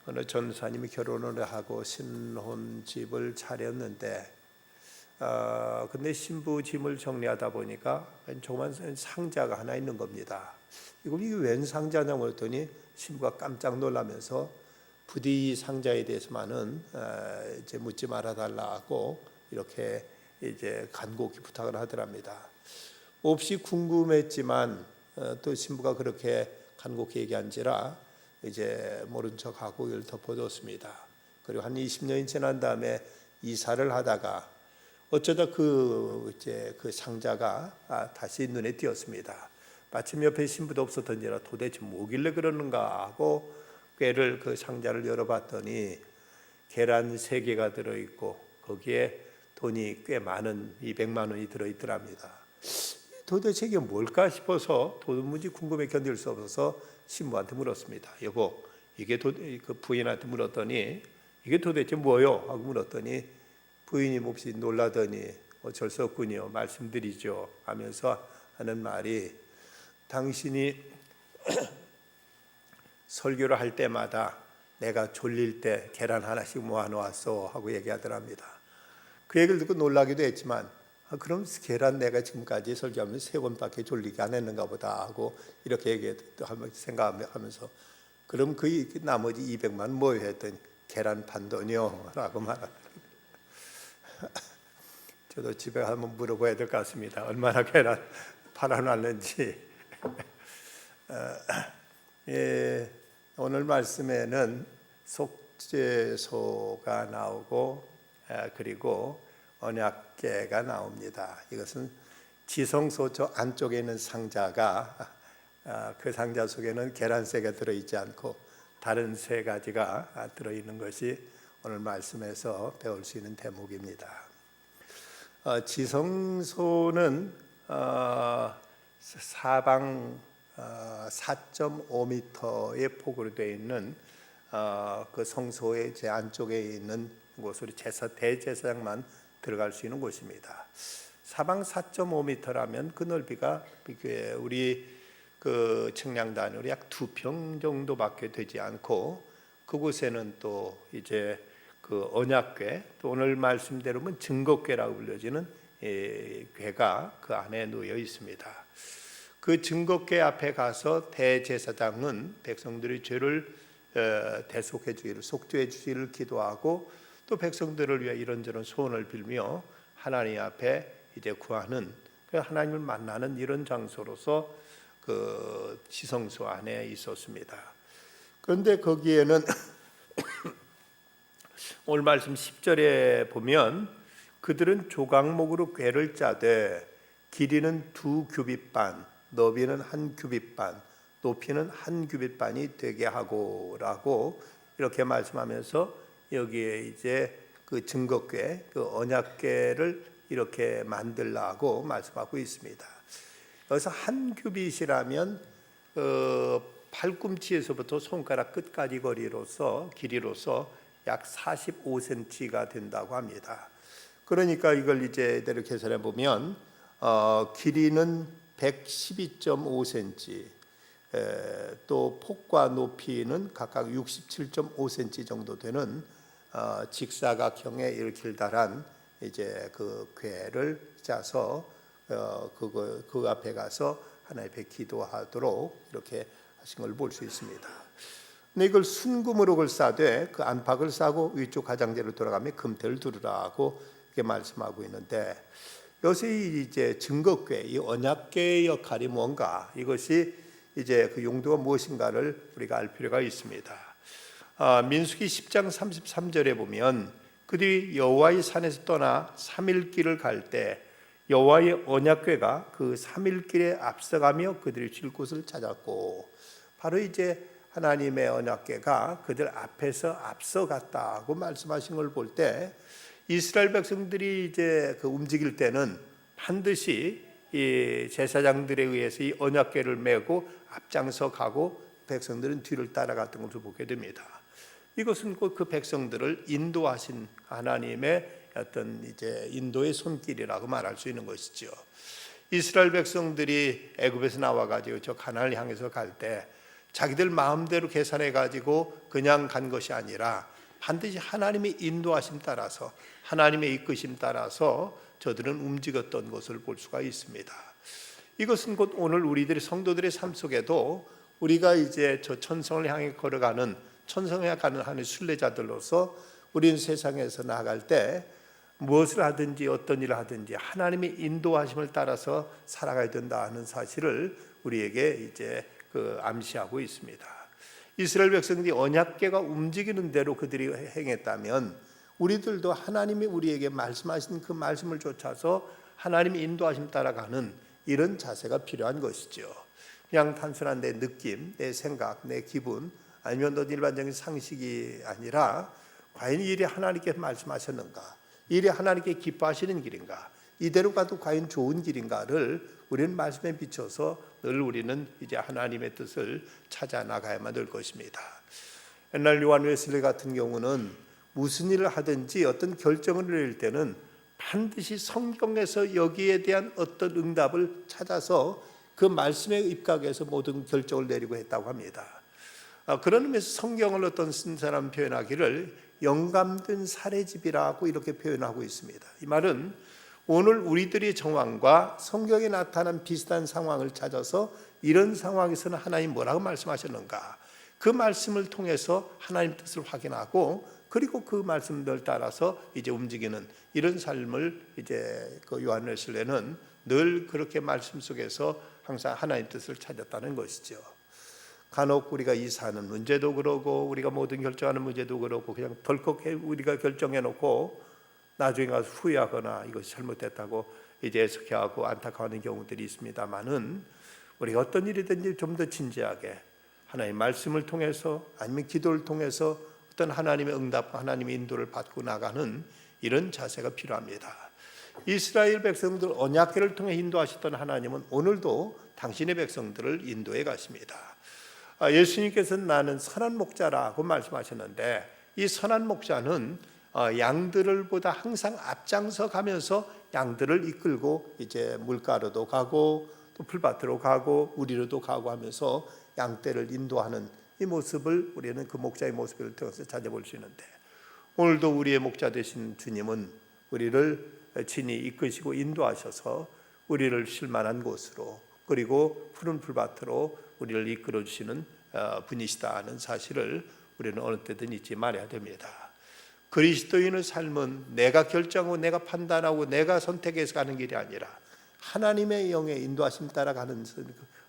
어느 전사님이 결혼을 하고 신혼집을 차렸는데 근데 신부 짐을 정리하다 보니까 조그만 상자가 하나 있는 겁니다. 이게 웬 상자냐고 그랬더니 신부가 깜짝 놀라면서 부디 이 상자에 대해서만은 이제 묻지 말아 달라고 이렇게 이제 간곡히 부탁을 하더랍니다. 몹시 궁금했지만 또 신부가 그렇게 간곡히 얘기한지라 이제 모른 척하고 이걸 덮어뒀습니다. 그리고 한 20년이 지난 다음에 이사를 하다가 어쩌다 그 상자가 다시 눈에 띄었습니다. 마침 옆에 신부도 없었던지라 도대체 뭐길래 그러는가 하고 꾀를 그 상자를 열어봤더니 계란 3개가 들어있고 거기에 돈이 꽤 많은 200만 원이 들어있더랍니다. 도대체 이게 뭘까 싶어서 도무지 궁금해 견딜 수 없어서 신부한테 물었습니다. 여보, 이게 그 부인한테 물었더니 이게 도대체 뭐요? 하고 물었더니 부인이 몹시 놀라더니 어쩔 수 없군요. 말씀드리죠. 하면서 하는 말이 당신이 설교를 할 때마다 내가 졸릴 때 계란 하나씩 모아놓았어 하고 얘기하더랍니다. 그 얘기를 듣고 놀라기도 했지만 그럼 계란 내가 지금까지 설교하면서 3번밖에 졸리게 안 했는가 보다 하고 이렇게 생각하면서 그럼 그 나머지 200만 뭐예요 했더니 계란 판돈이요 라고 말하더라고요. 저도 집에 한번 물어봐야 될 것 같습니다. 얼마나 계란 팔아놨는지. 예, 오늘 말씀에는 속죄소가 나오고 그리고 언약궤가 나옵니다. 이것은 지성소 저 안쪽에 있는 상자가 그 상자 속에는 계란 3개 들어있지 않고 다른 3가지가 들어있는 것이 오늘 말씀에서 배울 수 있는 대목입니다. 지성소는 사방 4.5m의 폭으로 되어 있는 그 성소의 제 안쪽에 있는 곳으로 대제사장만 들어갈 수 있는 곳입니다. 사방 4.5m라면 그 넓이가 우리 그 측량단으로 약 2평 정도밖에 되지 않고 그곳에는 또 이제 그 언약궤, 또 오늘 말씀대로는 증거궤라고 불려지는 궤가 그 안에 놓여 있습니다. 그 증거궤 앞에 가서 대제사장은 백성들의 죄를 대속해 주기를, 속죄해 주기를 기도하고 또 백성들을 위해 이런저런 소원을 빌며 하나님 앞에 이제 구하는, 하나님을 만나는 이런 장소로서 그 지성소 안에 있었습니다. 그런데 거기에는 오늘 말씀 10절에 보면 그들은 조각목으로 궤를 짜되 길이는 2규빗 반, 너비는 1규빗 반, 높이는 1규빗 반이 되게 하고라고 이렇게 말씀하면서 여기에 이제 그 증거궤, 그 언약궤를 이렇게 만들라고 말씀하고 있습니다. 여기서 1규빗이라면 팔꿈치에서부터 손가락 끝까지 길이로서 약 45cm가 된다고 합니다. 그러니까 이걸 이제 대로 계산해 보면 길이는 112.5cm, 또 폭과 높이는 각각 67.5cm 정도 되는 직사각형의 이렇게 길다란 이제 그 궤를 짜서 그 앞에 가서 하나님 앞에 기도하도록 이렇게 하신 걸 볼 수 있습니다. 근데 이걸 순금으로 싸되 그 안팎을 싸고 위쪽 가장자리로 돌아가며 금태를 두르라고 이렇게 말씀하고 있는데 여기서 이제 증거궤, 이 언약궤의 역할이 뭔가, 이것이 이제 그 용도가 무엇인가를 우리가 알 필요가 있습니다. 민수기 10장 33절에 보면 그들이 여호와의 산에서 떠나 3일 길을 갈 때 여호와의 언약궤가 그 3일 길에 앞서가며 그들이 쉴 곳을 찾았고, 바로 이제 하나님의 언약궤가 그들 앞에서 앞서갔다고 말씀하신 걸 볼 때 이스라엘 백성들이 이제 그 움직일 때는 반드시 이 제사장들에 의해서 이 언약궤를 메고 앞장서 가고 백성들은 뒤를 따라갔던 것을 보게 됩니다. 이것은 곧 그 백성들을 인도하신 하나님의 어떤 이제 인도의 손길이라고 말할 수 있는 것이죠. 이스라엘 백성들이 애굽에서 나와 가지고 저 가나안을 향해서 갈 때 자기들 마음대로 계산해 가지고 그냥 간 것이 아니라 반드시 하나님의 인도하심 따라서, 하나님의 이끄심 따라서 저들은 움직였던 것을 볼 수가 있습니다. 이것은 곧 오늘 우리들의 성도들의 삶 속에도 우리가 이제 저 천성을 향해 걸어가는, 천성에 가는 하는 순례자들로서 우리는 세상에서 나아갈 때 무엇을 하든지 어떤 일을 하든지 하나님의 인도하심을 따라서 살아가야 된다 하는 사실을 우리에게 이제 암시하고 있습니다. 이스라엘 백성들이 언약궤가 움직이는 대로 그들이 행했다면 우리들도 하나님이 우리에게 말씀하신 그 말씀을 쫓아서 하나님의 인도하심 따라가는 이런 자세가 필요한 것이죠. 그냥 단순한 내 느낌, 내 생각, 내 기분 아니면 어떤 일반적인 상식이 아니라 과연 이 일이 하나님께 말씀하셨는가, 이 일이 하나님께 기뻐하시는 길인가, 이대로 가도 과연 좋은 길인가를 우리는 말씀에 비춰서 늘 우리는 이제 하나님의 뜻을 찾아 나가야만 될 것입니다. 옛날 요한 웨슬리 같은 경우는 무슨 일을 하든지 어떤 결정을 내릴 때는 반드시 성경에서 여기에 대한 어떤 응답을 찾아서 그 말씀에 입각해서 모든 결정을 내리고 했다고 합니다. 그런 의미에서 성경을 어떤 쓴 사람 표현하기를 영감된 사례집이라고 이렇게 표현하고 있습니다. 이 말은 오늘 우리들의 정황과 성경에 나타난 비슷한 상황을 찾아서 이런 상황에서는 하나님 뭐라고 말씀하셨는가, 그 말씀을 통해서 하나님 뜻을 확인하고 그리고 그 말씀들 따라서 이제 움직이는 이런 삶을 이제 그 요한 웨슬레는 늘 그렇게 말씀 속에서 항상 하나님 뜻을 찾았다는 것이죠. 간혹 우리가 이사하는 문제도 그러고 우리가 모든 결정하는 문제도 그렇고 그냥 덜컥 우리가 결정해 놓고 나중에 가서 후회하거나 이것이 잘못됐다고 이제 애석해하고 안타까워하는 경우들이 있습니다만은 우리가 어떤 일이든지 좀 더 진지하게 하나님의 말씀을 통해서 아니면 기도를 통해서 어떤 하나님의 응답, 하나님의 인도를 받고 나가는 이런 자세가 필요합니다. 이스라엘 백성들 언약궤를 통해 인도하셨던 하나님은 오늘도 당신의 백성들을 인도해 가십니다. 예수님께서는 나는 선한 목자라고 말씀하셨는데 이 선한 목자는 양들을 보다 항상 앞장서 가면서 양들을 이끌고 이제 물가로도 가고 또 풀밭으로 가고 우리로도 가고 하면서 양떼를 인도하는 이 모습을 우리는 그 목자의 모습을 통해서 찾아볼 수 있는데 오늘도 우리의 목자 되신 주님은 우리를 친히 이끄시고 인도하셔서 우리를 쉴만한 곳으로 그리고 푸른 풀밭으로 우리를 이끌어 주시는 분이시다 하는 사실을 우리는 어느 때든 잊지 말아야 됩니다. 그리스도인의 삶은 내가 결정하고 내가 판단하고 내가 선택해서 가는 길이 아니라 하나님의 영의 인도하심 따라가는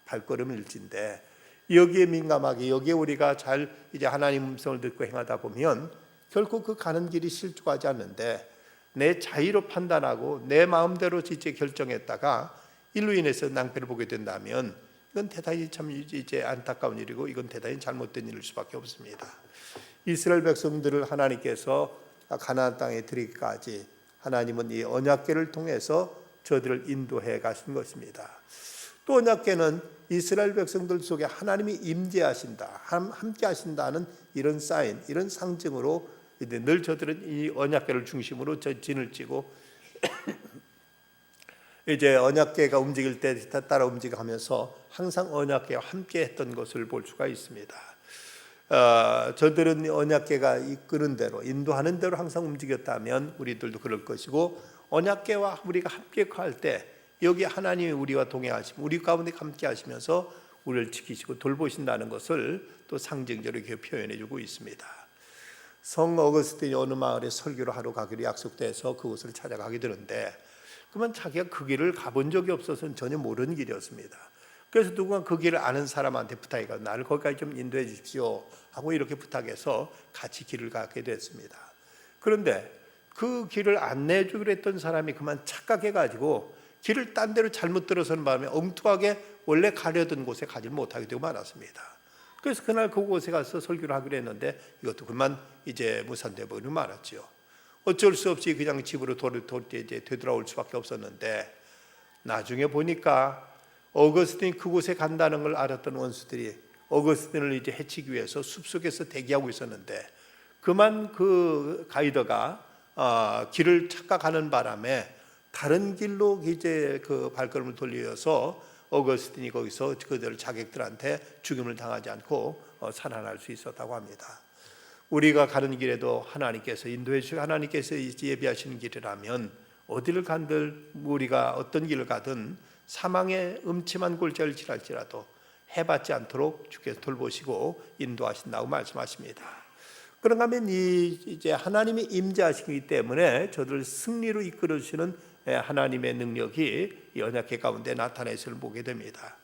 발걸음일진데 여기에 민감하게 여기에 우리가 잘 이제 하나님 음성을 듣고 행하다 보면 결코 그 가는 길이 실족하지 않는데 내 자의로 판단하고 내 마음대로 이제 결정했다가 일로 인해서 낭패를 보게 된다면 이건 대단히 참 이제 안타까운 일이고 이건 대단히 잘못된 일일 수밖에 없습니다. 이스라엘 백성들을 하나님께서 가나안 땅에 들이기까지 하나님은 이 언약궤를 통해서 저들을 인도해 가신 것입니다. 또 언약궤는 이스라엘 백성들 속에 하나님이 임재하신다, 함께 하신다는 이런 사인, 이런 상징으로 늘 저들은 이 언약궤를 중심으로 진을 찌고 이제 언약궤가 움직일 때 따라 움직여가면서 항상 언약궤와 함께 했던 것을 볼 수가 있습니다. 저들은 언약궤가 이끄는 대로 인도하는 대로 항상 움직였다면 우리들도 그럴 것이고 언약궤와 우리가 함께 할 때 여기 하나님이 우리와 동행하시고 우리 가운데 함께 하시면서 우리를 지키시고 돌보신다는 것을 또 상징적으로 이렇게 표현해 주고 있습니다. 성 어거스틴이 어느 마을에 설교를 하러 가기로 약속돼서 그곳을 찾아가게 되는데 그러면 자기가 그 길을 가본 적이 없어서는 전혀 모르는 길이었습니다. 그래서 누군가 그 길을 아는 사람한테 부탁해서 나를 거기까지 좀 인도해 주십시오 하고 이렇게 부탁해서 같이 길을 가게 됐습니다. 그런데 그 길을 안내해 주기로 했던 사람이 그만 착각해가지고 길을 딴 데로 잘못 들어서는 바람에 엉뚱하게 원래 가려던 곳에 가지 못하게 되고 말았습니다. 그래서 그날 그곳에 가서 설교를 하기로 했는데 이것도 그만 이제 무산돼 버리고 말았죠. 어쩔 수 없이 그냥 집으로 이제 되돌아올 수밖에 없었는데 나중에 보니까 어거스틴이 그곳에 간다는 걸 알았던 원수들이 어거스틴을 이제 해치기 위해서 숲속에서 대기하고 있었는데 그만 그 가이드가 길을 착각하는 바람에 다른 길로 이제 그 발걸음을 돌려서 어거스틴이 거기서 그들 자객들한테 죽임을 당하지 않고 살아날 수 있었다고 합니다. 우리가 가는 길에도 하나님께서 인도해 주시고 하나님께서 예비하시는 길이라면 어디를 간들 우리가 어떤 길을 가든 사망의 음침한 골짜기를 지날지라도 해받지 않도록 주께서 돌보시고 인도하신다고 말씀하십니다. 그런가 하면 이제 하나님이 임재하시기 때문에 저들을 승리로 이끌어 주시는 하나님의 능력이 이 언약궤 가운데 나타내서를 보게 됩니다.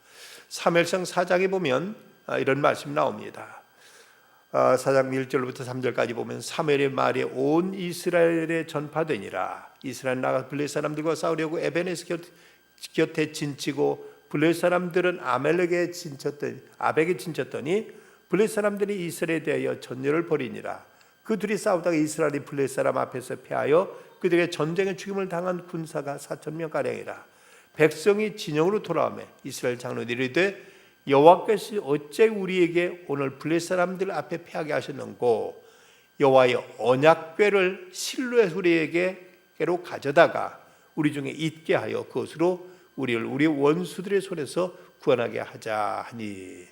사무엘상 4장에 보면 이런 말씀이 나옵니다. 4장 1절부터 3절까지 보면 사무엘의 말이 온 이스라엘에 전파되니라. 이스라엘 나가 블레셋 사람들과 싸우려고 에벤에서 곁에 진치고 블레셋 사람들은 아벨에게 진쳤더니 블레셋 사람들이 이스라엘에 대하여 전열을 벌이니라. 그 둘이 싸우다가 이스라엘이 블레셋 사람 앞에서 패하여 그들에게 전쟁에 죽임을 당한 군사가 4,000명 가량이라. 백성이 진영으로 돌아오매 이스라엘 장로들이 이르되 여호와께서 어째 우리에게 오늘 블레셋 사람들 앞에 패하게 하셨는고 여호와의 언약궤를 실로에서 우리에게로 가져다가 우리 중에 있게 하여 그것으로 우리를 우리 원수들의 손에서 구원하게 하자 하니.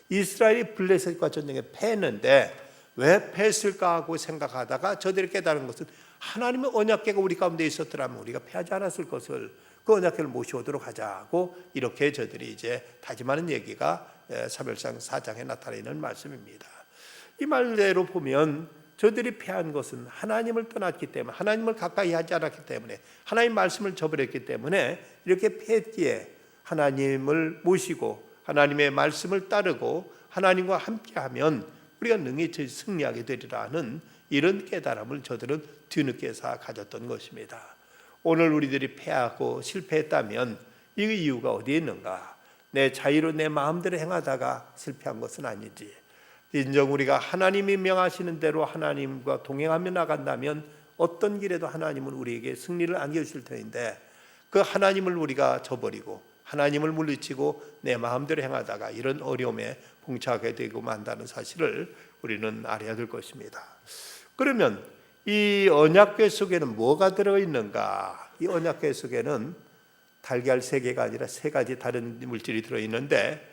이스라엘이 블레셋과 전쟁에 패했는데 왜 패했을까 하고 생각하다가 저들이 깨달은 것은 하나님의 언약궤가 우리 가운데 있었더라면 우리가 패하지 않았을 것을 그 언약궤를 모셔오도록 하자고 이렇게 저들이 이제 다짐하는 얘기가 사무엘상 4장에 나타내는 말씀입니다. 이 말대로 보면 저들이 패한 것은 하나님을 떠났기 때문에 하나님을 가까이 하지 않았기 때문에 하나님 말씀을 저버렸기 때문에 이렇게 패했기에 하나님을 모시고 하나님의 말씀을 따르고 하나님과 함께하면 우리가 능히 승리하게 되리라 하는 이런 깨달음을 저들은 뒤늦게서 가졌던 것입니다. 오늘 우리들이 패하고 실패했다면 이 이유가 어디에 있는가? 내 자유로 내 마음대로 행하다가 실패한 것은 아니지. 인정 우리가 하나님이 명하시는 대로 하나님과 동행하며 나간다면 어떤 길에도 하나님은 우리에게 승리를 안겨주실 터인데 그 하나님을 우리가 저버리고 하나님을 물리치고 내 마음대로 행하다가 이런 어려움에 봉착하게 되고 만다는 사실을 우리는 알아야 될 것입니다. 그러면 이 언약궤 속에는 뭐가 들어있는가? 이 언약궤 속에는 달걀 3개가 아니라 3가지 다른 물질이 들어있는데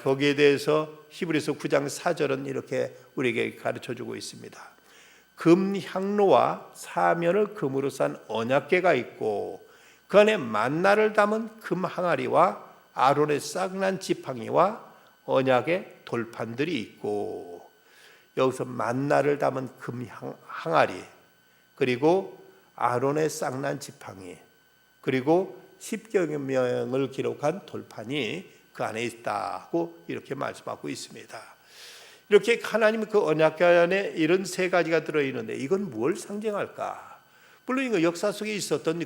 거기에 대해서 히브리서 9장 4절은 이렇게 우리에게 가르쳐주고 있습니다. 금향로와 사면을 금으로 싼 언약궤가 있고 그 안에 만나를 담은 금 항아리와 아론의 싹난 지팡이와 언약의 돌판들이 있고, 여기서 만나를 담은 금 항아리, 그리고 아론의 싹난 지팡이, 그리고 10여 명을 기록한 돌판이 그 안에 있다고 이렇게 말씀하고 있습니다. 이렇게 하나님 그 언약궤 안에 이런 3가지가 들어있는데 이건 뭘 상징할까? 물론 이거 역사 속에 있었던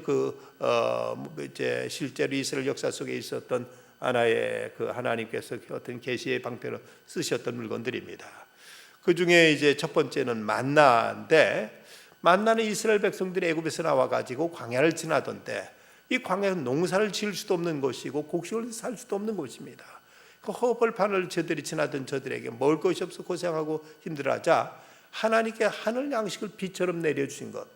이제 실제로 이스라엘 역사 속에 있었던 하나의 그 하나님께서 어떤 계시의 방편으로 쓰셨던 물건들입니다. 그 중에 이제 첫 번째는 만나인데, 만나는 이스라엘 백성들이 애굽에서 나와 가지고 광야를 지나던데 이 광야는 농사를 지을 수도 없는 곳이고 곡식을 살 수도 없는 곳입니다. 그 허벌판을 저들이 지나던 저들에게 먹을 것이 없어 고생하고 힘들어하자 하나님께 하늘 양식을 비처럼 내려주신 것.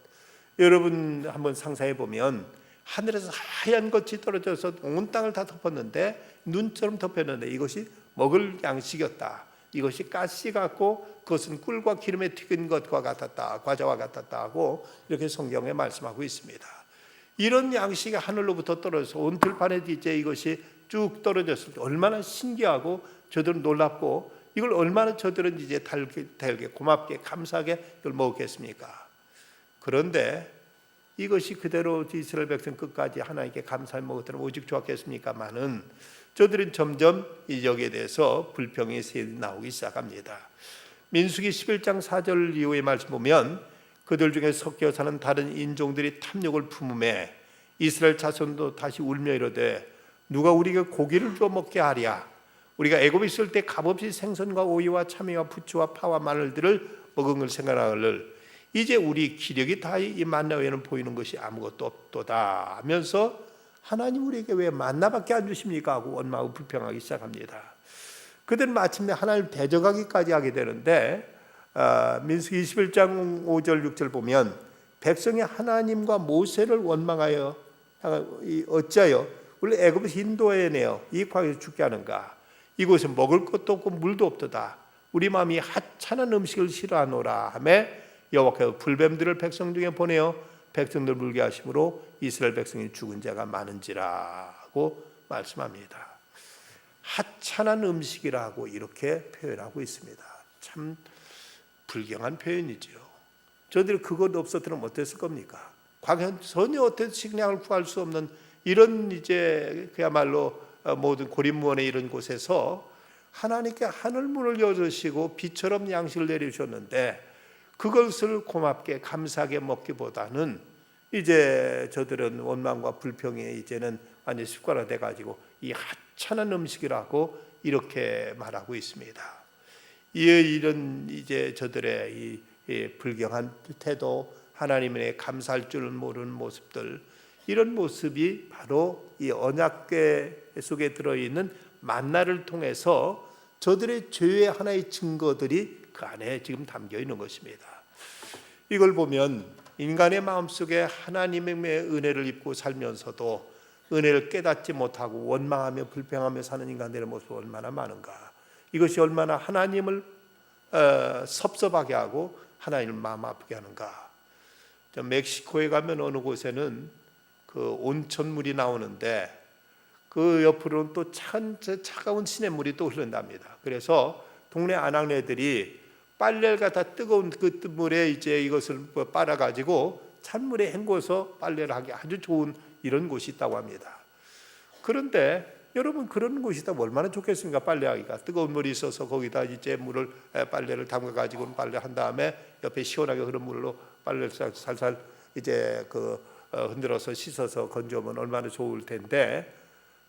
여러분 한번 상상해 보면 하늘에서 하얀 것이 떨어져서 온 땅을 다 덮었는데, 눈처럼 덮였는데 이것이 먹을 양식이었다. 이것이 가시 같고 그것은 꿀과 기름에 튀긴 것과 같았다, 과자와 같았다 하고 이렇게 성경에 말씀하고 있습니다. 이런 양식이 하늘로부터 떨어져서 온 들판에 이제 이것이 쭉 떨어졌을 때 얼마나 신기하고 저들은 놀랍고 이걸 얼마나 저들은 이제 달게 고맙게 감사하게 이걸 먹었겠습니까? 그런데 이것이 그대로 이스라엘 백성 끝까지 하나님께 감사히 먹었더니 오직 좋았겠습니까마는 저들은 점점 여기에 대해서 불평이 나오기 시작합니다. 민수기 11장 4절 이후의 말씀 보면 그들 중에 섞여 사는 다른 인종들이 탐욕을 품음에 이스라엘 자손도 다시 울며 이르되 누가 우리에게 고기를 줘 먹게 하랴? 우리가 애굽에 있을 때 값없이 생선과 오이와 참외와 부추와 파와 마늘들을 먹은 걸 생각하거늘 이제 우리 기력이 다 이 만나 외에는 보이는 것이 아무것도 없도다 하면서 하나님 우리에게 왜 만나밖에 안 주십니까? 하고 원망하고 불평하기 시작합니다. 그들은 마침내 하나님을 대적하기까지 하게 되는데 민수기 21장 5절 6절 보면 백성이 하나님과 모세를 원망하여 어찌하여 원래 애굽에서 인도해내어 이 광야에서 죽게 하는가? 이곳에 먹을 것도 없고 물도 없도다. 우리 마음이 하찮은 음식을 싫어하노라 하며 여호와께서 불뱀들을 백성 중에 보내어 백성들 물게 하심으로 이스라엘 백성이 죽은 자가 많은지라고 말씀합니다. 하찮은 음식이라고 이렇게 표현하고 있습니다. 참 불경한 표현이지요. 저들이 그것 없었더면 어땠을 겁니까? 광야 전혀 어떤 식량을 구할 수 없는 이런 이제 그야말로 모든 고립무원의 이런 곳에서 하나님께 하늘문을 열으시고 비처럼 양식을 내려주셨는데 그것을 고맙게 감사하게 먹기보다는 이제 저들은 원망과 불평에 이제는 완전히 습관화돼 가지고 이 하찮은 음식이라고 이렇게 말하고 있습니다. 이런 이제 저들의 이 불경한 태도, 하나님의 감사할 줄 모르는 모습들, 이런 모습이 바로 이 언약궤 속에 들어있는 만나를 통해서 저들의 죄의 하나의 증거들이 그 안에 지금 담겨 있는 것입니다. 이걸 보면 인간의 마음속에 하나님의 은혜를 입고 살면서도 은혜를 깨닫지 못하고 원망하며 불평하며 사는 인간들의 모습이 얼마나 많은가. 이것이 얼마나 하나님을 섭섭하게 하고 하나님을 마음 아프게 하는가. 멕시코에 가면 어느 곳에는 그 온천물이 나오는데 그 옆으로는 또 차가운 시냇물이 또 흐른답니다. 그래서 동네 아낙네들이 빨래를 갖다 뜨거운 그 물에 이제 이것을 빨아가지고 찬물에 헹궈서 빨래를 하기 아주 좋은 이런 곳이 있다고 합니다. 그런데 여러분 그런 곳이 있다면 얼마나 좋겠습니까? 빨래하기가 뜨거운 물이 있어서 거기다 이제 물을 빨래를 담가가지고 빨래를 한 다음에 옆에 시원하게 흐른 물로 빨래를 살살 이제 흔들어서 씻어서 건져오면 얼마나 좋을 텐데,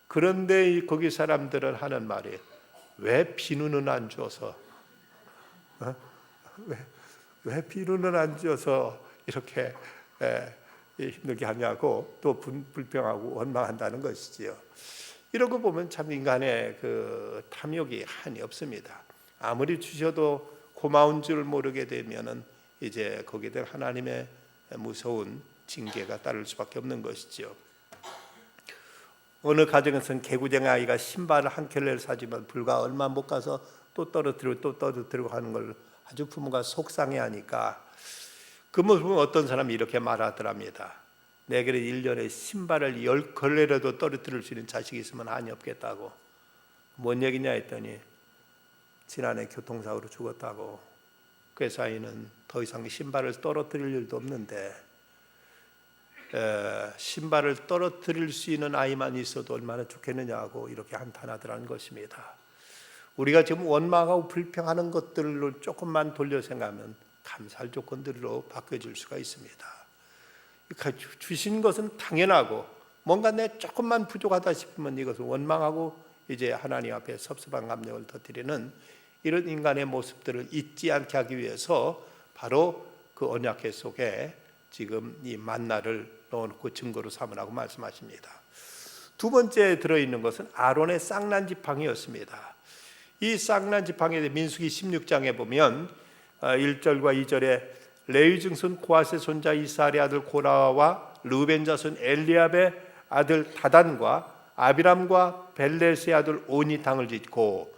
그런데 거기 사람들은 하는 말이 왜 비누는 안 줘서 왜 비누는 안 줘서 이렇게 힘들게 하냐고 또 불평하고 원망한다는 것이지요. 이런 거 보면 참 인간의 그 탐욕이 한이 없습니다. 아무리 주셔도 고마운 줄 모르게 되면은 이제 거기에 대한 하나님의 무서운 징계가 따를 수밖에 없는 것이지요. 어느 가정에서는 개구쟁이 아이가 신발을 한 켤레를 사주면 불과 얼마 못 가서 또 떨어뜨리고 하는 걸 아주 부모가 속상해하니까 그 모습은 어떤 사람이 이렇게 말하더랍니다. 내게는 1년에 신발을 10켤레라도 떨어뜨릴 수 있는 자식이 있으면 한이 없겠다고. 뭔 얘기냐 했더니 지난해 교통사고로 죽었다고. 그래서 아이는 더 이상 신발을 떨어뜨릴 일도 없는데 신발을 떨어뜨릴 수 있는 아이만 있어도 얼마나 좋겠느냐고 이렇게 한탄하더라는 것입니다. 우리가 지금 원망하고 불평하는 것들로 조금만 돌려 생각하면 감사할 조건들로 바뀌어질 수가 있습니다. 주신 것은 당연하고 뭔가 내 조금만 부족하다 싶으면 이것을 원망하고 이제 하나님 앞에 섭섭한 감정을 터뜨리는 이런 인간의 모습들을 잊지 않게 하기 위해서 바로 그 언약궤 속에 지금 이 만나를 넣어놓고 증거로 삼으라고 말씀하십니다. 두 번째 들어있는 것은 아론의 쌍난 지팡이였습니다. 이 쌍난 지팡이에 민수기 16장에 보면 1절과 2절에 레위 증손 고핫의 손자 이스라엘의 아들 고라와 르벤 자손 엘리압의 아들 다단과 아비람과 벨렛의 아들 온이 당을 짓고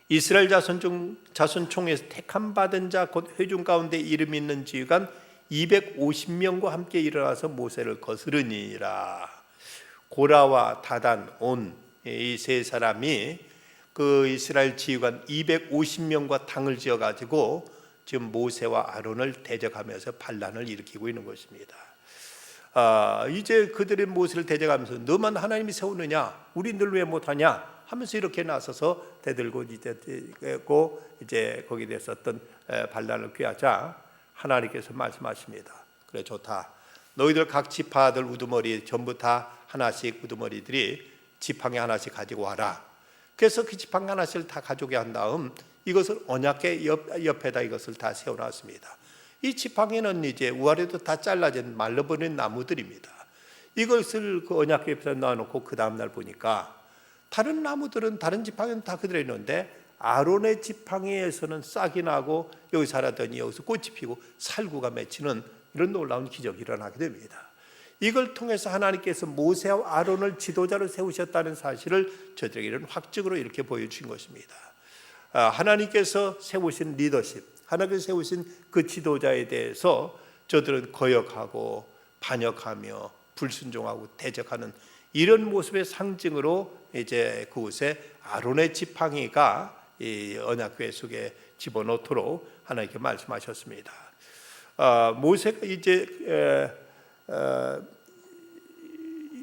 이스라엘 자손 총에서 택함 받은 자 곧 회중 가운데 이름 있는 지휘관 250명과 함께 일어나서 모세를 거스르니라. 고라와 다단, 온 이 세 사람이 그 이스라엘 지휘관 250명과 당을 지어 가지고 지금 모세와 아론을 대적하면서 반란을 일으키고 있는 것입니다. 이제 그들의 모세를 대적하면서 너만 하나님이 세우느냐, 우리들 왜 못하냐 하면서 이렇게 나서서 대들고 이제 거기에 대해서 어떤 반란을 꾀하자 하나님께서 말씀하십니다. 그래 좋다. 너희들 각 지파들 우두머리 전부 다 하나씩 우두머리들이 지팡이 하나씩 가지고 와라. 그래서 그 지팡이 하나씩을 다 가져오게 한 다음 이것을 언약궤 옆에다 이것을 다 세워놨습니다. 이 지팡이는 이제 우아래도 다 잘라진 말라버린 나무들입니다. 이것을 그 언약궤 옆에 놔놓고 그 다음날 보니까 다른 나무들은 다른 지팡이는 다 그대로 있는데 아론의 지팡이에서는 싹이 나고 여기 살았더니 여기서 꽃이 피고 살구가 맺히는 이런 놀라운 기적이 일어나게 됩니다. 이걸 통해서 하나님께서 모세와 아론을 지도자로 세우셨다는 사실을 저들에게 이런 확증으로 이렇게 보여주신 것입니다. 하나님께서 세우신 리더십, 하나님께서 세우신 그 지도자에 대해서 저들은 거역하고 반역하며 불순종하고 대적하는 이런 모습의 상징으로 이제 그곳에 아론의 지팡이가 이 언약궤 속에 집어넣도록 하나님께 말씀하셨습니다. 모세가 이제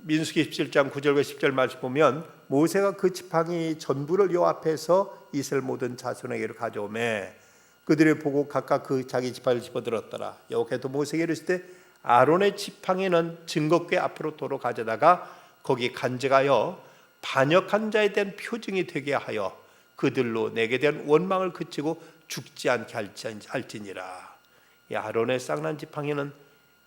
민수기 17장 9절과 10절 말씀 보면 모세가 그 지팡이 전부를 여호와 앞에서 이스라엘 모든 자손에게로 가져오매 그들을 보고 각각 그 자기 지팡이를 집어들었더라. 여호와께서 모세에게 이르시되 아론의 지팡이는 증거궤 앞으로 도로 가져다가 거기 간직하여 반역한 자에 대한 표징이 되게 하여 그들로 내게 대한 원망을 그치고 죽지 않게 할지니라. 이 아론의 쌍난 지팡이는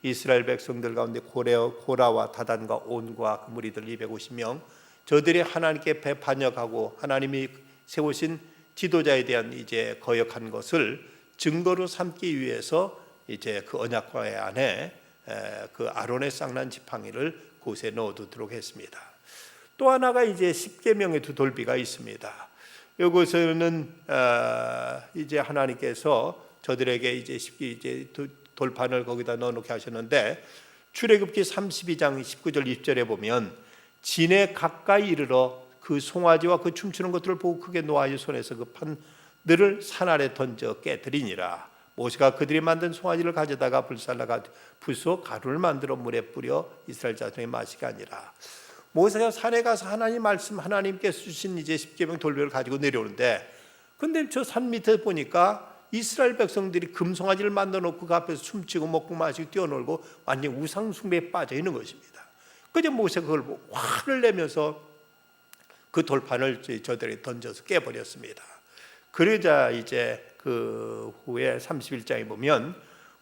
이스라엘 백성들 가운데 고라와 다단과 온과 그 무리들 250명 저들이 하나님께 반역하고 하나님이 세우신 지도자에 대한 이제 거역한 것을 증거로 삼기 위해서 이제 그 언약궤 안에 그 아론의 쌍난 지팡이를 그곳에 넣어두도록 했습니다. 또 하나가 이제 십계명의 두 돌비가 있습니다. 이곳에는 이제 하나님께서 저들에게 이제 돌판을 거기다 넣어놓게 하셨는데 출애굽기 32장 19절 20절에 보면 진에 가까이 이르러 그 송아지와 그 춤추는 것들을 보고 크게 노하여 손에서 그 판들을 산 아래 던져 깨뜨리니라. 모세가 그들이 만든 송아지를 가져다가 불살라가 부수어 가루를 만들어 물에 뿌려 이스라엘 자손에게 마시게 하니라. 모세가 산에 가서 하나님 말씀 하나님께서 주신 이제 십계명 돌벼를 가지고 내려오는데 근데 저 산 밑에 보니까 이스라엘 백성들이 금송아지를 만들어 놓고 그 앞에서 춤추고 먹고 마시고 뛰어놀고 완전 우상 숭배에 빠져 있는 것입니다. 그저 모세가 그걸 보고 화를 내면서 그 돌판을 저들에게 던져서 깨버렸습니다. 그러자 이제 그 후에 31장에 보면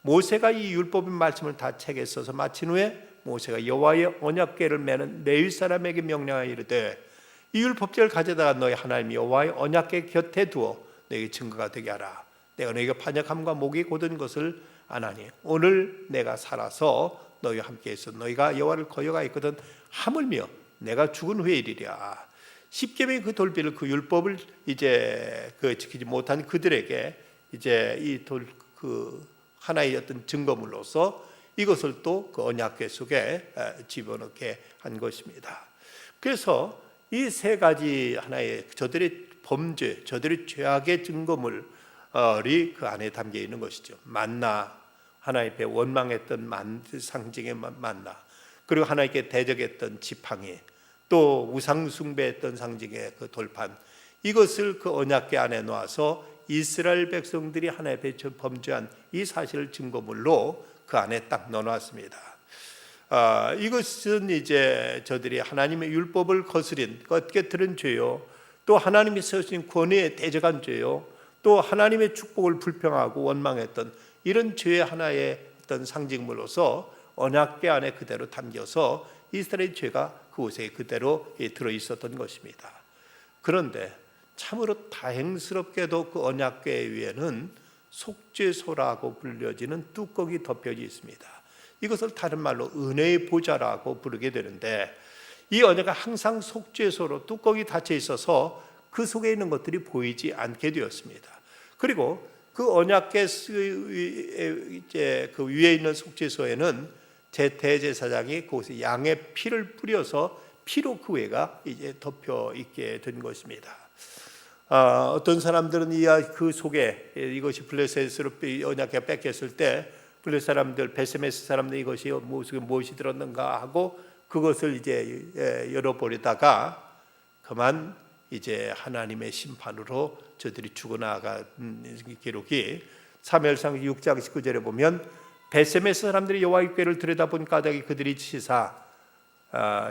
모세가 이 율법의 말씀을 다 책에 써서 마친 후에 모세가 여호와의 언약궤를 매는 레위 사람에게 명령하여 이르되 이 율법책을 가져다가 너희 하나님 여호와의 언약궤 곁에 두어 너에게 증거가 되게 하라. 내가 너희가 반역함과 목이 곧은 것을 아나니 오늘 내가 살아서 너희와 함께해서 너희가 여호와를 거역하였거든 하물며 내가 죽은 후에 이르리라. 십계명의 그 돌비를 그 율법을 이제 그 지키지 못한 그들에게 이제 이 그 하나의 어떤 증거물로서 이것을 또 그 언약궤 속에 집어넣게 한 것입니다. 그래서 이 세 가지 하나의 저들의 범죄, 저들의 죄악의 증거물이 그 안에 담겨 있는 것이죠. 만나, 하나님께 원망했던 상징의 만나, 그리고 하나님께 대적했던 지팡이, 또 우상 숭배했던 상징의 그 돌판, 이것을 그 언약궤 안에 놓아서 이스라엘 백성들이 하나님께 범죄한 이 사실을 증거물로 그 안에 딱 넣어놨습니다. 이것은 이제 저들이 하나님의 율법을 거스린, 깨뜨린 죄요, 또 하나님이 세우신 권위에 대적한 죄요, 또 하나님의 축복을 불평하고 원망했던 이런 죄의 하나의 어떤 상징물로서 언약궤 안에 그대로 담겨서 이스라엘의 죄가 그곳에 그대로 들어 있었던 것입니다. 그런데 참으로 다행스럽게도 그 언약궤 위에는 속죄소라고 불려지는 뚜껑이 덮여져 있습니다. 이것을 다른 말로 은혜의 보좌라고 부르게 되는데 이 언약은 항상 속죄소로 뚜껑이 닫혀 있어서 그 속에 있는 것들이 보이지 않게 되었습니다. 그리고 그 언약궤 이제 그 위에 있는 속죄소에는 대제사장이 그곳에 양의 피를 뿌려서 피로 그 외가 이제 덮여 있게 된 것입니다. 어떤 사람들은 그 속에 이것이 블레셋으로 언약궤가 뺏겼을 때 블레셋 사람들, 베세메스 사람들 이것이 무엇이 들었는가 하고 그것을 이제 열어버리다가 그만 이제 하나님의 심판으로 저들이 죽어나간 기록이 사무엘상 6장 19절에 보면 베세메스 사람들이 여호와의 궤를 들여다본 까닭에 그들이 치사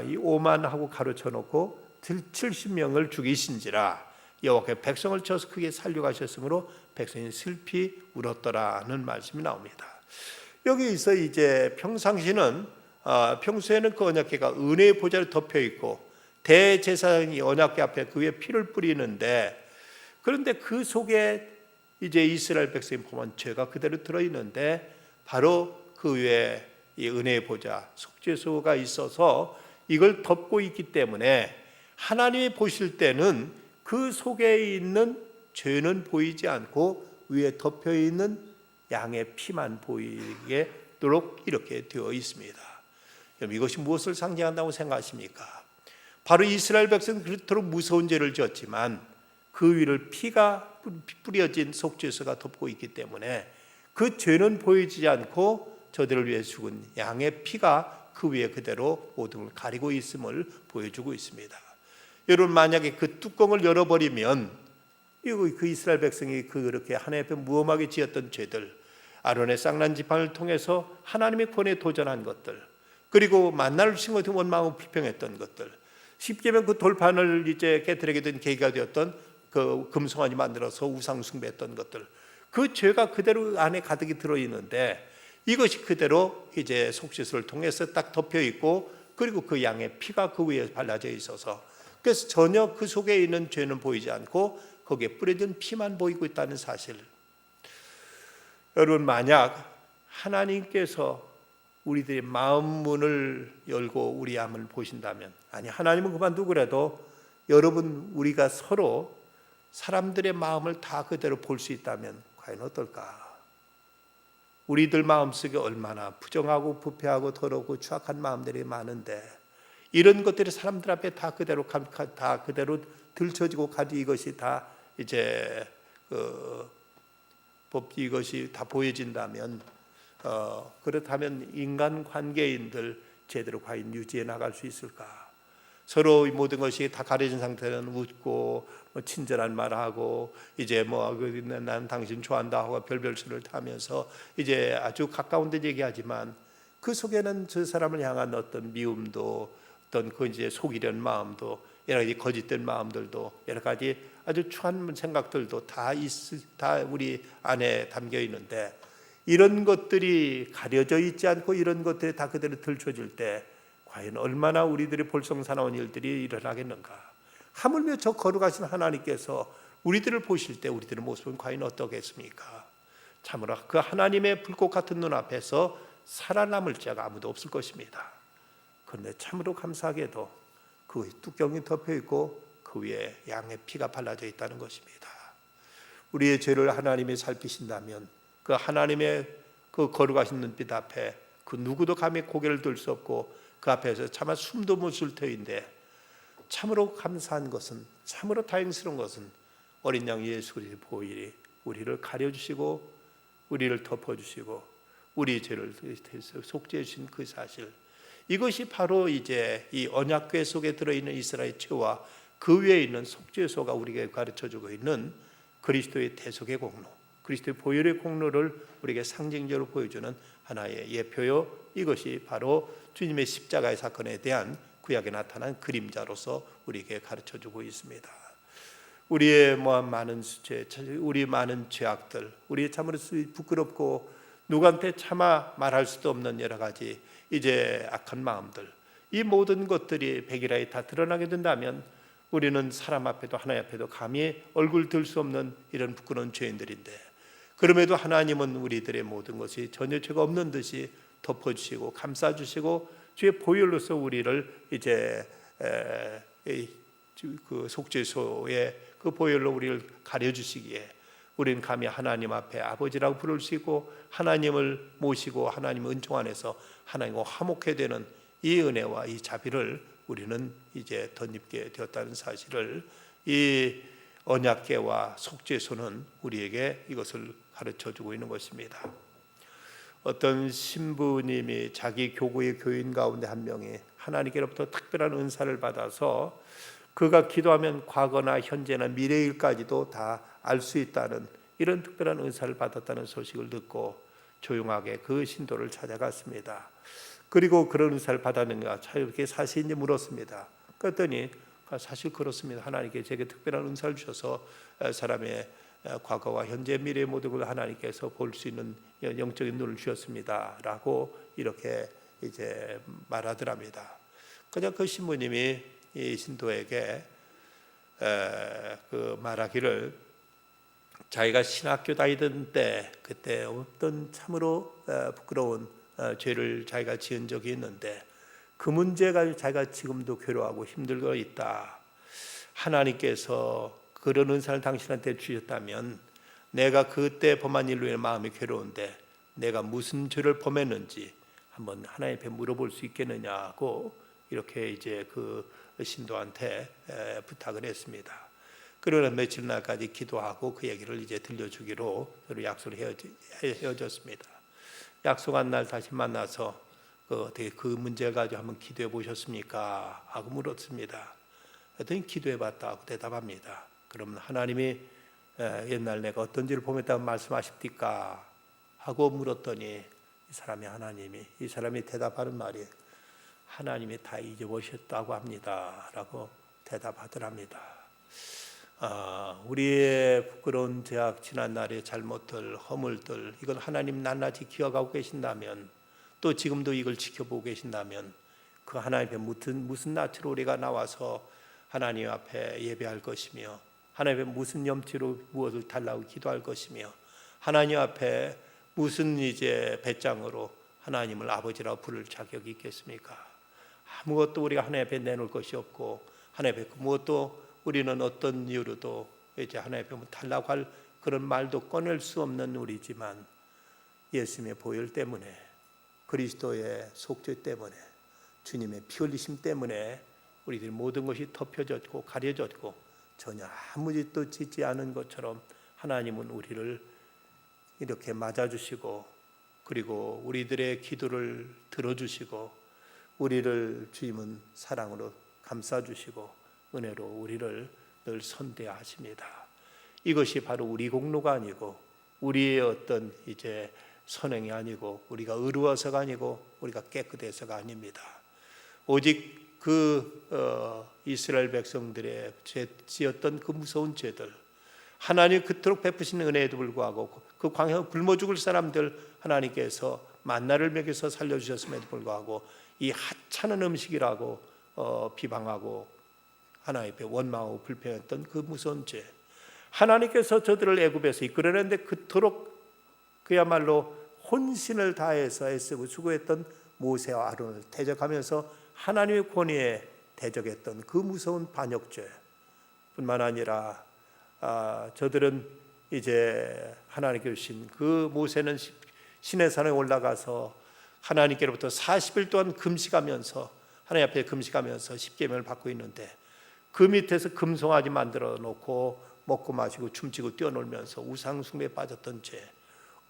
이 오만하고 가로쳐 놓고 70명을 죽이신지라 여호와께서 백성을 쳐서 크게 살려가셨으므로 백성이 슬피 울었더라는 말씀이 나옵니다. 여기서 이제 평상시는 평소에는 그 언약궤가 은혜의 보좌를 덮여 있고 대제사장이 언약궤 앞에 그 위에 피를 뿌리는데 그런데 그 속에 이제 이스라엘 백성이 범한 죄가 그대로 들어 있는데 바로 그 위에 이 은혜의 보좌 속죄소가 있어서 이걸 덮고 있기 때문에 하나님이 보실 때는 그 속에 있는 죄는 보이지 않고 위에 덮여 있는 양의 피만 보이게도록 이렇게 되어 있습니다. 여러분, 이것이 무엇을 상징한다고 생각하십니까? 바로 이스라엘 백성은 그렇도록 무서운 죄를 지었지만 그 위를 피가 뿌려진 속죄소가 덮고 있기 때문에 그 죄는 보이지 않고 저들을 위해 죽은 양의 피가 그 위에 그대로 모든 걸 가리고 있음을 보여주고 있습니다. 여러분, 만약에 그 뚜껑을 열어버리면 그 이스라엘 백성이 그렇게 하나님 앞에 무엄하게 지었던 죄들, 아론의 쌍난 지팡이를 통해서 하나님의 권에 도전한 것들, 그리고 만나를 주신 것에 원망하고 불평했던 것들, 십계명 그 돌판을 이제 깨뜨리게 된 계기가 되었던 그 금송아지 만들어서 우상 숭배했던 것들, 그 죄가 그대로 안에 가득히 들어 있는데 이것이 그대로 이제 속죄소를 통해서 딱 덮여 있고, 그리고 그 양의 피가 그 위에 발라져 있어서, 그래서 전혀 그 속에 있는 죄는 보이지 않고 거기에 뿌려진 피만 보이고 있다는 사실. 여러분, 만약 하나님께서 우리들의 마음 문을 열고 우리 암을 보신다면, 아니 하나님은 그만두고라도 여러분 우리가 서로 사람들의 마음을 다 그대로 볼 수 있다면 과연 어떨까? 우리들 마음속에 얼마나 부정하고 부패하고 더럽고 추악한 마음들이 많은데, 이런 것들이 사람들 앞에 다 그대로 들춰지고 가지, 이것이 다 이제 이것이 다 보여진다면, 그렇다면 인간 관계인들 제대로 과연 유지해 나갈 수 있을까? 서로 모든 것이 다 가려진 상태는 웃고 친절한 말하고 이제 난 당신 좋아한다 하고 별별 수를 타면서 이제 아주 가까운 데 얘기하지만 그 속에는 저 사람을 향한 어떤 미움도, 어떤 그 이제 속이려는 마음도, 여러 가지 거짓된 마음들도, 여러 가지 아주 추한 생각들도 다 우리 안에 담겨 있는데, 이런 것들이 가려져 있지 않고 이런 것들이 다 그대로 들춰질 때 과연 얼마나 우리들의 볼성사나운 일들이 일어나겠는가? 하물며 저 거룩하신 하나님께서 우리들을 보실 때 우리들의 모습은 과연 어떠겠습니까? 참으로 그 하나님의 불꽃 같은 눈앞에서 살아남을 자가 아무도 없을 것입니다. 그런데 참으로 감사하게도 그 뚜껑이 덮여 있고 그 위에 양의 피가 발라져 있다는 것입니다. 우리의 죄를 하나님이 살피신다면 그 하나님의 그 거룩하신 눈빛 앞에 그 누구도 감히 고개를 들 수 없고 그 앞에서 차마 숨도 못 쉴 터인데, 참으로 감사한 것은, 참으로 다행스러운 것은 어린 양 예수 그리스도의 보혈이 우리를 가려주시고 우리를 덮어주시고 우리 죄를 속죄해 주신 그 사실, 이것이 바로 이제 이 언약궤 속에 들어있는 이스라엘 죄와 그 위에 있는 속죄소가 우리에게 가르쳐주고 있는 그리스도의 대속의 공로, 그리스도의 보혈의 공로를 우리에게 상징적으로 보여주는 하나의 예표요, 이것이 바로 주님의 십자가의 사건에 대한 구약에 나타난 그림자로서 우리에게 가르쳐주고 있습니다. 우리의 많은 죄, 우리 많은 죄악들, 우리의 참으로 부끄럽고 누구한테 차마 말할 수도 없는 여러 가지 이제 악한 마음들, 이 모든 것들이 백일하에 다 드러나게 된다면 우리는 사람 앞에도 하나님 앞에도 감히 얼굴 들 수 없는 이런 부끄러운 죄인들인데, 그럼에도 하나님은 우리들의 모든 것이 전혀 죄가 없는 듯이 덮어주시고 감싸주시고 주의 보혈로서 우리를 이제 그 속죄소에 그 보혈로 우리를 가려주시기에 우리는 감히 하나님 앞에 아버지라고 부를 수 있고 하나님을 모시고 하나님 은총 안에서 하나님과 화목해 되는 이 은혜와 이 자비를 우리는 이제 덧입게 되었다는 사실을 이 언약궤와 속죄소는 우리에게 이것을 가르쳐주고 있는 것입니다. 어떤 신부님이 자기 교구의 교인 가운데 한 명이 하나님께로부터 특별한 은사를 받아서 그가 기도하면 과거나 현재나 미래 일까지도 다 알 수 있다는 이런 특별한 은사를 받았다는 소식을 듣고 조용하게 그 신도를 찾아갔습니다. 그리고 그런 은사를 받았는가 이렇게 사실인지 물었습니다. 그랬더니 사실 그렇습니다. 하나님께 제게 특별한 은사를 주셔서 사람의 과거와 현재 미래의 모든 걸 하나님께서 볼 수 있는 영적인 눈을 주셨습니다 라고 이렇게 이제 말하더랍니다. 그냥 그 신부님이 이 신도에게 그 말하기를 자기가 신학교 다니던 때 그때 어떤 참으로 부끄러운 죄를 자기가 지은 적이 있는데 그 문제가 자기가 지금도 괴로워하고 힘들고 있다. 하나님께서 그런 은사를 당신한테 주셨다면 내가 그때 범한 일로 인해 마음이 괴로운데 내가 무슨 죄를 범했는지 한번 하나님 앞에 물어볼 수 있겠느냐고 이렇게 이제 그 신도한테 부탁을 했습니다. 그러나 며칠 날까지 기도하고 그 얘기를 이제 들려주기로 서로 약속을 헤어졌습니다. 약속한 날 다시 만나서 어떻게 그 문제 가지고 한번 기도해 보셨습니까? 하고 물었습니다. 그랬더니 기도해봤다 하고 대답합니다. 그러면 하나님이 옛날 내가 어떤 죄를 범했다고 말씀하십니까? 하고 물었더니 이 사람이 대답하는 말이 하나님이 다 잊어보셨다고 합니다 라고 대답하더랍니다. 우리의 부끄러운 죄악, 지난날의 잘못들, 허물들, 이걸 하나님 낱낱이 기억하고 계신다면, 또 지금도 이걸 지켜보고 계신다면 그 하나님 앞에 무슨 낯으로 우리가 나와서 하나님 앞에 예배할 것이며, 하나님 앞에 무슨 염치로 무엇을 달라고 기도할 것이며, 하나님 앞에 무슨 이제 배짱으로 하나님을 아버지라고 부를 자격이 있겠습니까? 아무것도 우리가 하나님 앞에 내놓을 것이 없고, 하나님 앞에 무엇도 우리는 어떤 이유로도 이제 하나님 앞에 달라고 할 그런 말도 꺼낼 수 없는 우리지만, 예수님의 보혈 때문에, 그리스도의 속죄 때문에, 주님의 피 흘리심 때문에 우리들 모든 것이 덮여졌고 가려졌고 전혀 아무 짓도 짓지 않은 것처럼 하나님은 우리를 이렇게 맞아주시고, 그리고 우리들의 기도를 들어주시고, 우리를 주님은 사랑으로 감싸주시고 은혜로 우리를 늘 선대하십니다. 이것이 바로 우리 공로가 아니고 우리의 어떤 이제 선행이 아니고 우리가 의로워서가 아니고 우리가 깨끗해서가 아닙니다. 오직 이스라엘 백성들의 지었던 그 무서운 죄들, 하나님 그토록 베푸신 은혜에도 불구하고 그 광야 굶어 죽을 사람들 하나님께서 만나를 먹여서 살려주셨음에도 불구하고 이 하찮은 음식이라고 비방하고 하나님 앞에 원망하고 불평했던 그 무서운 죄, 하나님께서 저들을 애굽에서 이끌어내는데 그토록 그야말로 혼신을 다해서 애쓰고 수고했던 모세와 아론을 대적하면서 하나님의 권위에 대적했던 그 무서운 반역죄 뿐만 아니라 저들은 이제 하나님께 주신 그 모세는 시내산에 올라가서 하나님께로부터 40일 동안 금식하면서 하나님 앞에 금식하면서 십계명을 받고 있는데 그 밑에서 금송아지 만들어 놓고 먹고 마시고 춤추고 뛰어놀면서 우상 숭배에 빠졌던 죄,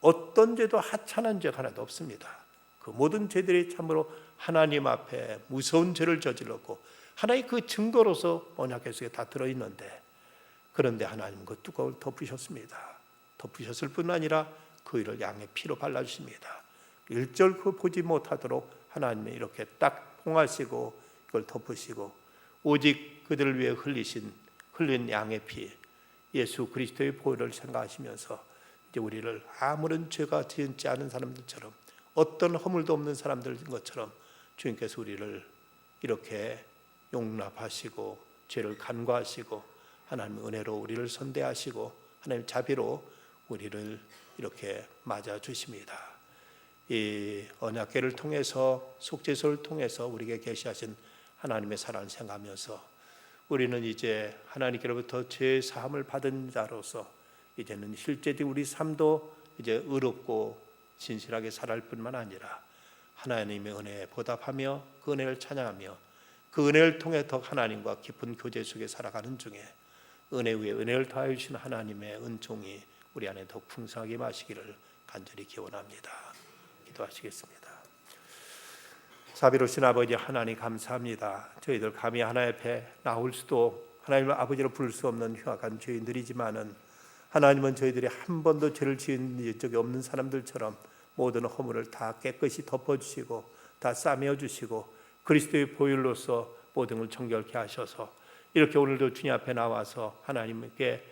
어떤 죄도 하찮은 죄가 하나도 없습니다. 그 모든 죄들이 참으로 하나님 앞에 무서운 죄를 저질렀고 하나의 그 증거로서 언약 계속에 다 들어있는데, 그런데 하나님은 그 뚜껑을 덮으셨습니다. 덮으셨을 뿐 아니라 그 일을 양의 피로 발라주십니다. 일절 그 보지 못하도록 하나님이 이렇게 딱 봉하시고 이걸 덮으시고 오직 그들을 위해 흘린 양의 피, 예수 그리스도의 보혈을 생각하시면서 이제 우리를 아무런 죄가 지지 않은 사람들처럼, 어떤 허물도 없는 사람들인 것처럼 주님께서 우리를 이렇게 용납하시고 죄를 간과하시고 하나님의 은혜로 우리를 선대하시고 하나님 자비로 우리를 이렇게 맞아주십니다. 이 언약궤를 통해서, 속죄소를 통해서 우리에게 계시하신 하나님의 사랑을 생각하면서 우리는 이제 하나님께로부터 죄 사함을 받은 자로서 이제는 실제적인 우리 삶도 이제 의롭고 진실하게 살아갈 뿐만 아니라 하나님의 은혜에 보답하며 그 은혜를 찬양하며 그 은혜를 통해 더 하나님과 깊은 교제 속에 살아가는 중에 은혜 위에 은혜를 더하여 주신 하나님의 은총이 우리 안에 더 풍성하게 마시기를 간절히 기원합니다. 기도하시겠습니다. 자비로우신 아버지 하나님 감사합니다. 저희들 감히 하나님 앞에 나올 수도 하나님을 아버지로 부를 수 없는 흉악한 죄인들이지만은 하나님은 저희들이 한 번도 죄를 지은 적이 없는 사람들처럼 모든 허물을 다 깨끗이 덮어주시고 다 싸매어주시고 그리스도의 보혈로서 모든 걸 정결케 하셔서 이렇게 오늘도 주님 앞에 나와서 하나님께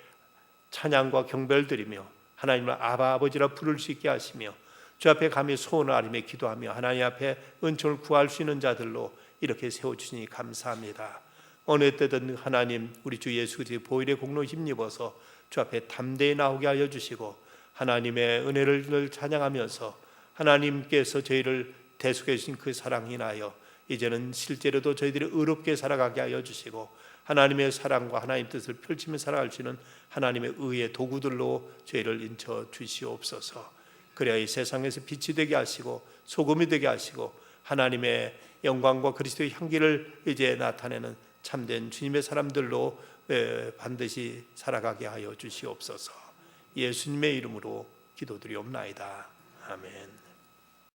찬양과 경배를 드리며 하나님을 아바 아버지라 부를 수 있게 하시며 주 앞에 감히 소원을 아뢰며 기도하며 하나님 앞에 은총을 구할 수 있는 자들로 이렇게 세워주시니 감사합니다. 어느 때든 하나님 우리 주 예수 그리스도의 보혈의 공로 힘입어서 주 앞에 담대히 나오게 하여 주시고 하나님의 은혜를 찬양하면서 하나님께서 저희를 대속해 주신 그 사랑 인하여 이제는 실제로도 저희들이 의롭게 살아가게 하여 주시고 하나님의 사랑과 하나님 뜻을 펼치며 살아갈 수 있는 하나님의 의의 도구들로 저희를 인쳐 주시옵소서. 그래야 이 세상에서 빛이 되게 하시고 소금이 되게 하시고 하나님의 영광과 그리스도의 향기를 이제 나타내는 참된 주님의 사람들로 반드시 살아가게 하여 주시옵소서. 예수님의 이름으로 기도드리옵나이다. 아멘.